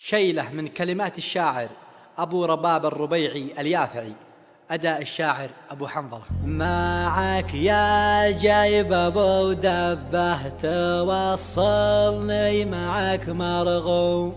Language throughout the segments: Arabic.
شيلة من كلمات الشاعر أبو رباب الربيعي اليافعي، أداء الشاعر أبو حنظلة. معك يا جايب أبو دبه توصلني معك مرغوم،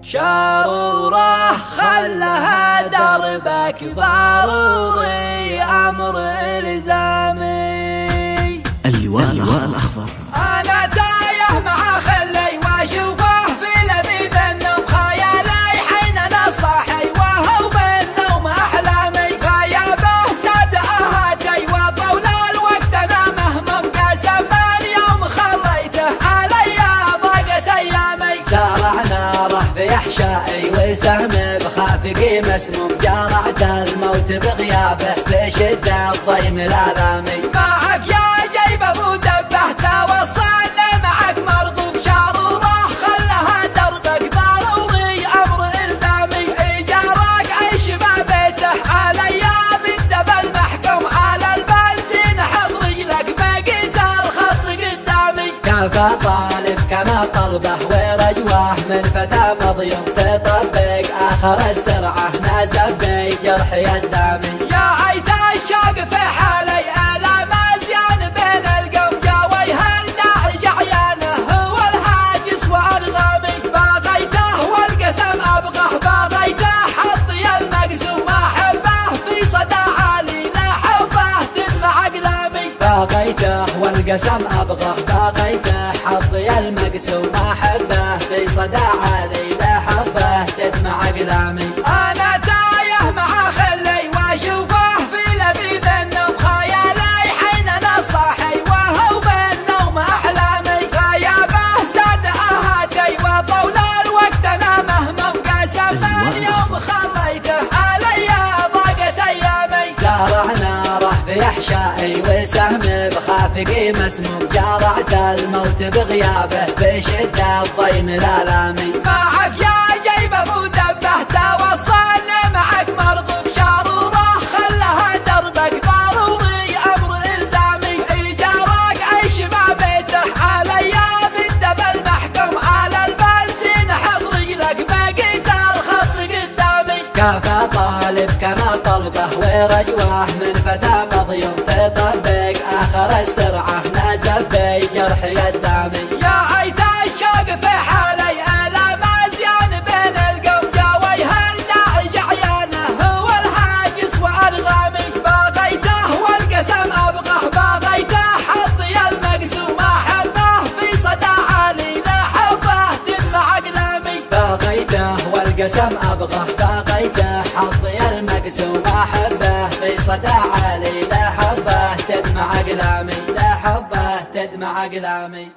شارورة خلها دربك ضروري أمر إلزامي. اللواء الأخضر. أنا تايه مع خلي وأشوفه في لذيذ النوم، خيالي حين أنا صاحي وهو بالنوم أحلامي، غيابه ساد أهاتي وطول الوقت أنا مهموم، قسم اليوم خليته علي ضاقت أيامي. زرعنا ره في أحشائي وسهم بخافقي مسموم، جرعت الموت بغيابه بشد الضيم الآلامي. معك يا جيب أبو دبه توصلني معك مرغوم، شارورة خلها دربك ضروري أمر إلزامي، إيجارك عيش ما بيته علي بالدب المحكوم، على البنزين حضري لك بقيت الخط قدامي. كفى طالب كما طلبه ورجوه من فتى مضيوم، تطبق آخر السرعة نازل بجرح يدامي. يا عيت الشوق في حالي ألا مزيان بين القوم، يا ويها الداعي عيانه هو الهاجس وأنغامي، باغيته والقسم أبغاه، باغيته حظي المقسوم أحبه في صدى عالي لا حبه تدمع أقلامي. باغيته والقسم أبغاه، باغيته حظي المقسوم أحبه في صدى عالي لا حبه تدمع أقلامي. أنا تايه مع خلي وأشوفه في لذيذ النوم، خيالي حين أنا صاحي وهو بالنوم أحلامي، غيابه ساد أهاتي وطول الوقت أنا مهموم، قسم اليوم خليته علي ضاقت أيامي. زرعنا ره في أحشائي وسهم بخافقي مسموم، جرعت الموت بغيابه بشد الضيم الآلامي. معك يا جيب أبو دبه توصلني معك مرغوم، شارورة خلها دربك ضروري أمر إلزامي، إيجارك عيش ما بيته علي بالدب المحكوم، على البنزين حضري لك بقيت الخط قدامي. كفى طالب كما طلبه ورجوه من فتى مضيوم، تطبق آخر السرعة نازل بجرح يدامي. يا عيت الشوق في حالي ألا مزيان بين القوم، يا ويها الداعي عيانه هو الهاجس وأنغامي، باغيته والقسم أبغاه، باغيته حظي المقسوم أحبه في صدى عالي لا حبه تدمع أقلامي. باغيته والقسم أبغاه، باغيته حظي المقسوم أحبه في صدى عالي لا حبه تدمع أقلامي، لا حبه تدمع أقلامي.